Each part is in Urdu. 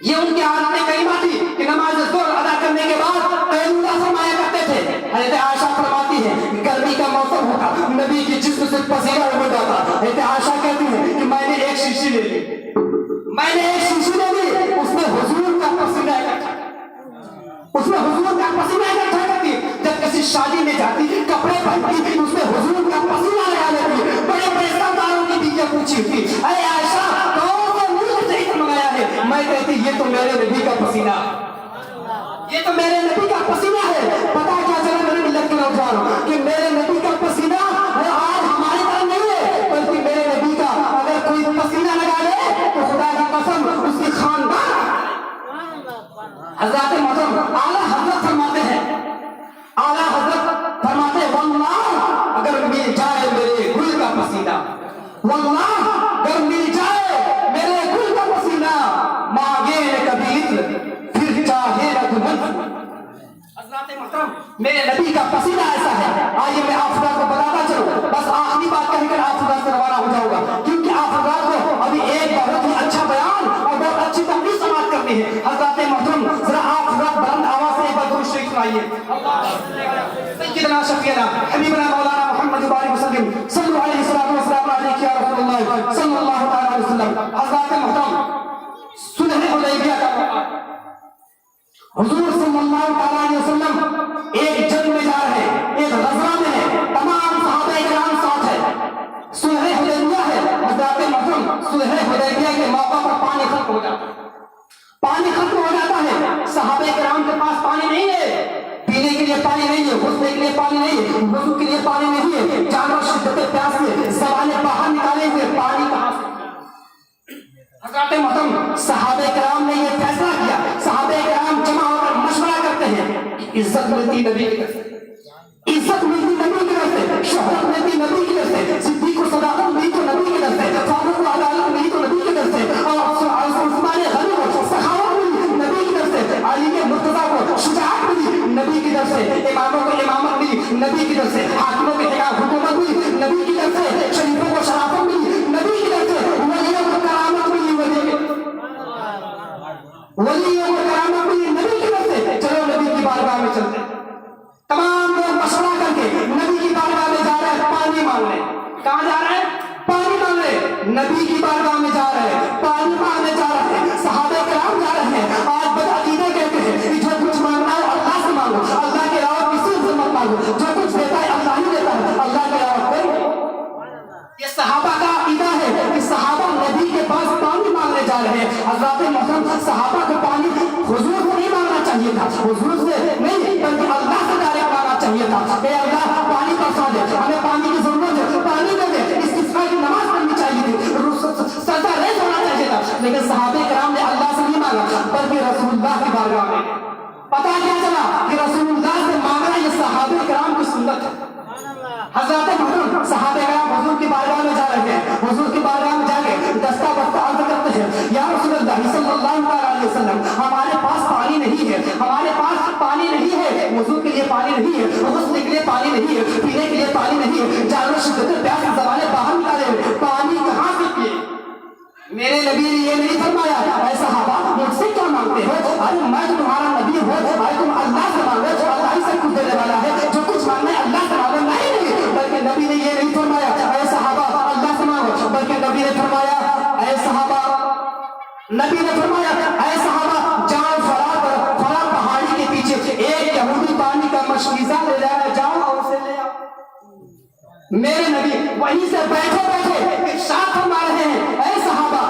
یہ ان کی عادت کریمہ تھی کہ نماز ظہر ادا کرنے کے بعد قیلولہ فرمایا کرتے تھے. حضرت عائشہ فرماتی ہے گرمی کا موسم ہوتا, نبی کی جسم سے پسینہ ابل جاتا. حضرت عائشہ کہتی ہے کہ میں نے ایک شیشی لے لی, میں نے ایک شیشی لے لی, اس میں حضور کا پسینہ اکٹھا, اس میں حضور کا پسینہ اکٹھا کرتی. جب کسی شادی میں جاتی کپڑے پہنتی اس میں حضور کا پسینہ لگا لیتی. بڑے بڑے سرداروں کی بیویاں پوچھی تھی اے عائشہ کون سے ملک سے منگایا ہے؟ میں کہتی یہ تو میرے نبی کا پسینہ, یہ تو میرے نبی کا پسینہ ہے. پتا کیا چلا میرے ملت کے نوجوانوں کہ میرے نبی کا پسینہ آج ہماری طرح نہیں ہے, بلکہ میرے نبی کا اگر کوئی پسینہ لگا لے تو خدا کی قسم اس کی خاندان. حضرات محترم اعلیٰ حضرت فرماتے ہیں, اعلیٰ حضرت فرماتے ہیں واللہ اگر مل جائے میرے گل کا پسینہ, واللہ اگر مل جائے میرے گل کا پسینہ, مانگے کبھی پھر چاہے رجمن. حضرات محترم میرے نبی کا پسینہ ایسا ہے. آئیے میں آپ حضرات کو بتاتا چلوں, بس آخری بات کہہ کر آپ حضرات سے روانہ ہو جاؤں گا, کیونکہ آپ حضرات کو ابھی ایک بہت ہی اچھا بیان اور بہت اچھی تقریر سماعت کرنی ہے. حضرات محترم ذرا آپ حضرات بلند آواز سے ایک بار درود شریف سنائیے. سیدنا شفیعنا حبیبنا مولانا محمد بارک وسلم صلی علیہ وسلم علیہ یا رسول اللہ صلی اللہ تعالی علیہ وسلم. حضرات محترم صلح حدیبیہ کا موقع, حضور صلی اللہ تعالی علیہ وسلم ایک جنگ میں جا رہے ہیں, ایک غزوہ میں ہے, تمام صحابہ کرام ساتھ ہے, صلح حدیبیہ ہے. حضرات محترم صلح حدیبیہ کے موقع پر پانی ختم ہو جاتا ہے, پانی ختم ہو جاتا ہے. صحابہ کرام کے پاس پانی نہیں ہے, پینے کے لیے پانی نہیں ہے, غسل کے لیے پانی نہیں ہے, وضو کے لیے پانی نہیں ہے. جانور شدت پیاس سے زبانیں باہر نکالے ہوئے پانی کہاں سے؟ حضرات محترم صحابہ کرام نے یہ فیصلہ کیا, صحابہ کرام جمع ہو کر مشورہ کرتے ہیں عزت ملتی نبی کی طرف سے, عزت ملتی نبی کی طرف سے, شہرت ملتی نبی کی طرف سے, صدیق و صداقت ملی تو نبی کی طرف سے, فاروق و عدالت ملی تو نبی کی طرف سے, اور عثمان غنی کو سخاوت ملی نبی کی طرف سے, علی کے مرتضیٰ کو شجاعت ملی نبی کی طرف سے, اماموں کو امامت ملی نبی کی طرف سے, حاکموں کے خلاف حکومت ملی نبی کی طرف سے, شریفوں کو شرافت ملی نبی کی طرف سے, ولیوں کو کرامت ملی ولیوں کو کرامت ملی نبی کی طرف سے. چلو نبی کی بارگاہ میں چلتے. تمام لوگ مشورہ کر کے نبی کی بارگاہ میں جا رہے ہیں پانی مانگنے. کہاں جا رہے ہیں؟ پانی مانگنے. نبی کی بارگاہ میں جا رہے ہیں پانی مانگنے جا رہے ہیں. صحابہ کرام جا رہے ہیں. آج بدعقیدے کہتے ہیں کہ جو کچھ مانگنا ہے اللہ سے مانگو, اللہ کے علاوہ کسی سے مت مانگو, جو کچھ دیتا ہے اللہ ہی دیتا ہے, اللہ کے علاوہ کوئی. یہ صحابہ کا عقیدہ ہے کہ صحابہ نبی کے پاس پانی مانگنے جا رہے ہیں. حضرات محترم صحابہ کو پانی حضور کو نہیں مانگنا چاہیے تھا, حضور سے نہیں بلکہ اللہ سے ڈائریکٹ مانگنا چاہیے تھا. اے اللہ پانی برسا دے, ہمیں پانی کی ضرورت ہے, پانی دے دے. استسقاء کی نماز پڑھنی چاہیے تھی, سجدہ ریز ہونا چاہیے تھا, لیکن صحابہ کرام نے اللہ سے نہیں مانگا بلکہ رسول اللہ کی بارگاہ میں. پتا کیا چلا کہ رسول اللہ سے مانگنا یہ صحابہ کرام کی سنت ہے. حضرات محترم صحابہ کرام حضور کی بارگاہ میں جا رہے ہیں, حضور کی بارگاہ میں جا کے دستہ بستہ عرض کرتے ہیں یا رسول اللہ صلی اللہ علیہ وسلم ہمارے پاس پانی نہیں ہے, ہمارے پاس پانی نہیں ہے, وضو کے لیے پانی نہیں ہے, غسل کے لیے پانی نہیں ہے, پینے کے لیے پانی نہیں ہے, جانور شدت پیاس کی زبانیں باہر نکالے ہوئے پانی کہاں سے پیے؟ میرے نبی نے یہ نہیں فرمایا اے صحابہ مجھ سے کیا مانگتے ہو, ارے میں تو تمہارا نبی ہوں, ارے تم اللہ سے مانگو, اللہ ہی سب کچھ دینے والا ہے, جو کچھ مانگنا ہے اللہ سے مانگو. نہیں, بلکہ نبی نے یہ نہیں فرمایا اے صحابہ اللہ سے مانگو, بلکہ نبی نے فرمایا اے صحابہ, نبی نے فرمایا اے صحابہ جاؤ فرا پہاڑی کے پیچھے ایک یہودی پانی کا مشکیزہ لے جانا, جاؤ اور اسے لے آؤ. میرے نبی وہیں سے بیٹھے بیٹھے ارشاد فرما رہے ہیں اے صحابہ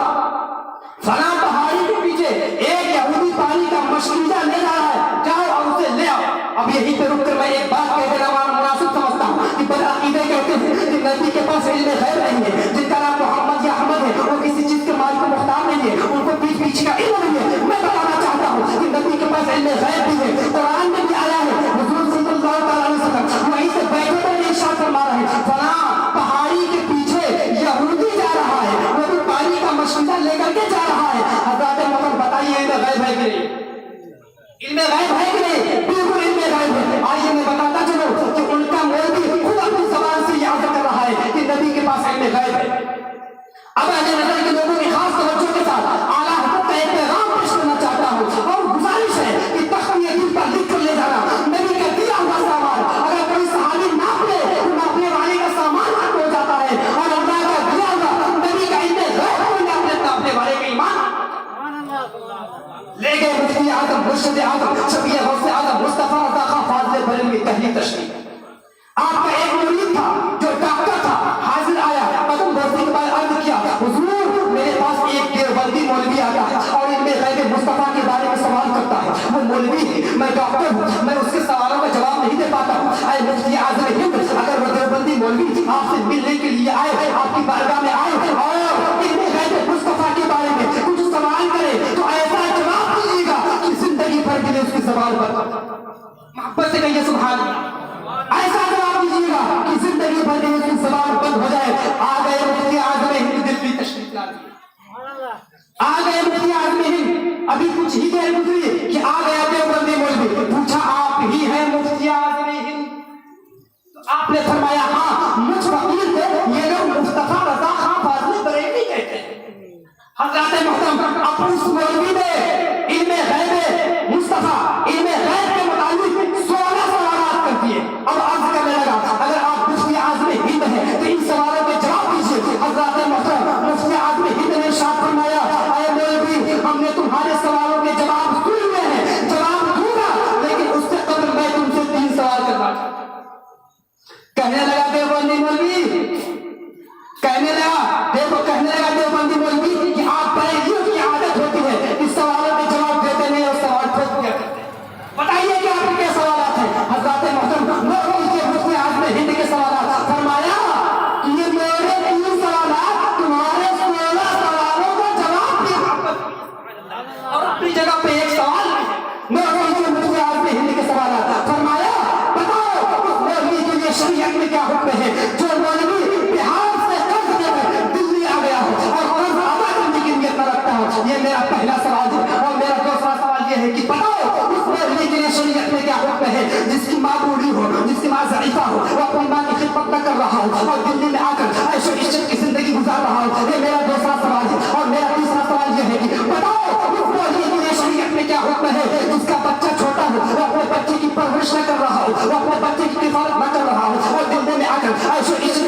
فلاں پہاڑی کے پیچھے ایک یہودی پانی کا مشکیزہ لے جا رہا ہے, جاؤ اور اسے لے آؤ. اب یہیں پہ رک کر میں ایک بات کہہ دینا مناسب سمجھتا ہوں کہ بدعقیدے کہتے ہیں کہ نبی کے پاس علم غیب نہیں ہے, جن کا نام محمد یا احمد ہے وہ کسی چیز کے مالک کو مختار نہیں ہے, ان کو پیچھ پیچھ کا علم نہیں ہے. میں بتانا چاہتا ہوں کہ نبی کے پاس علم غیب بھی ہے, قرآن میں بھی آیا ہے, حضور صلی اللہ علیہ وسلم وہیں سے بیٹھے بیٹھے ارشاد فرما رہے ہیں فلاں پہاڑی کے پیچھے یہودی جا رہا ہے, وہ بھی پانی کا مشکیزہ لے کر کے جا رہا ہے. حضرات محترم بتائیے علم غیب ہے کہ نہیں؟ علم غیب ہے کہ نہیں؟ بالکل علم غیب ہے. آئیے میں بتاتا چلوں کہ ان کا مولوی خود اپنی زبان سے یاد کر رہا ہے کہ نبی کے پاس علم غیب ہے. اب اہل نظر کے لوگوں کی خاص توجہ کے ساتھ اعلیٰ حضرت کا ایک پیغام پیش کرنا چاہتا لے گئے مفتی اعظم مرشد اعظم شفیع غوث اعظم مصطفیٰ رضا خان فاضل بریلوی تحلیل تشریف. آپ کا ایک مرید تھا جو ڈاکٹر تھا، حاضر آیا، قدم بوسے کے بعد عرض کیا حضور میرے پاس ایک دیوبندی مولوی آتا ہے اور ان میں غیب مصطفیٰ کے بارے میں سوال کرتا ہے. وہ مولوی ہے، میں ڈاکٹر ہوں، میں اس کے سوالوں کا جواب نہیں دے پاتا ہوں. اے مفتی اعظم ہند، اگر وہ دیوبندی مولوی آپ سے ملنے کے لیے آئے، آپ کی بارگاہ میں آئے اور ان میں غیب مصطفیٰ کے بارے میں کچھ سوال کرے تو ایسا جواب دیجیے گا کہ زندگی بھر کے لیے اس کے سوال پر محبت سے کہیے سبحان اللہ. ایسا جواب دیجیے گا کہ زندگی بھر کے لیے اس کی زبان بند ہو جائے. آ گئے مفتی اعظم ہند دلوی تشریف لا دیے. آ گئے مفتی اعظم ہند، ابھی کچھ ہی دیر گزری کہ آ گیا دیوبندی مولوی. پوچھا آپ ہی ہیں مفتی اعظم ہند؟ آپ نے فرمایا ہاں، مجھ فقیر کو یہ لوگ مصطفیٰ رضا خان فاضل بریلوی کہتے ہیں. حضرات محترم، اب اس مولوی نے علم غیب مصطفیٰ، علم غیب کے متعلق 16 سوالات کر دیے. اب عرض کرنے لگا اگر آپ مفتی اعظم ہند ہیں تو ان سوالوں کے جواب دیجیے. حضرات محترم، مفتی اعظم ہند نے ارشاد فرمایا اے مولوی ہم نے تمہارے سوالوں کے جواب سن لیے ہیں، جواب دوں گا، لیکن اس سے قبل میں تم سے 3 سوال کرنا چاہتا ہوں. کہنے لگا دیوبندی مولوی، کہنے لگا دیوبندی مولوی کہ آپ بریلیوں کی عادت ہوتی ہے اس سوالوں کے جواب دیتے نہیں اور سوال ٹھوک دیا کرتے. بتائیے کہ آپ کے کیا سوالات ہیں؟ حضرات محترم مفتی اعظم ہند کے سوالات. فرمایا کہ یہ میرے 3 سوالات تمہارے 16 سوالوں کا جواب دیا اور اپنی جگہ پہ ایک سوال مفتی اعظم ہند کے سوالات. فرمایا بتاؤ اس مولوی کے لیے شریعت میں کیا حکم ہے جو مولوی بہار سے قرض لے کر دلی آ گیا ہو اور قرض ادا کرنے کی نیت نہ رکھتا ہو. یہ میرا پہلا سوال ہے. اور میرا دوسرا سوال یہ ہے کہ بتاؤ اس مولوی کے لیے شریعت میں کیا حکم ہے جس کی ماں بوڑھی ہو، جس کی ماں ضعیفہ ہو، وہ اپنی ماں کی خدمت نہ کر رہا ہو اور دلی میں آ کر عیش و عشرت کی زندگی گزار رہا ہو. یہ میرا دوسرا سوال ہے. اور میرا تیسرا سوال یہ ہے کہ بتاؤ اس مولوی کے لیے شریعت میں کیا حکم ہے جس کا بچہ چھوٹا ہو، وہ اپنے بچے کی پرورش نہ کر رہا ہو، وہ اپنے بچے کی کفالت نہ کر رہا ہو اور دلی میں آ کر عیش و عشرت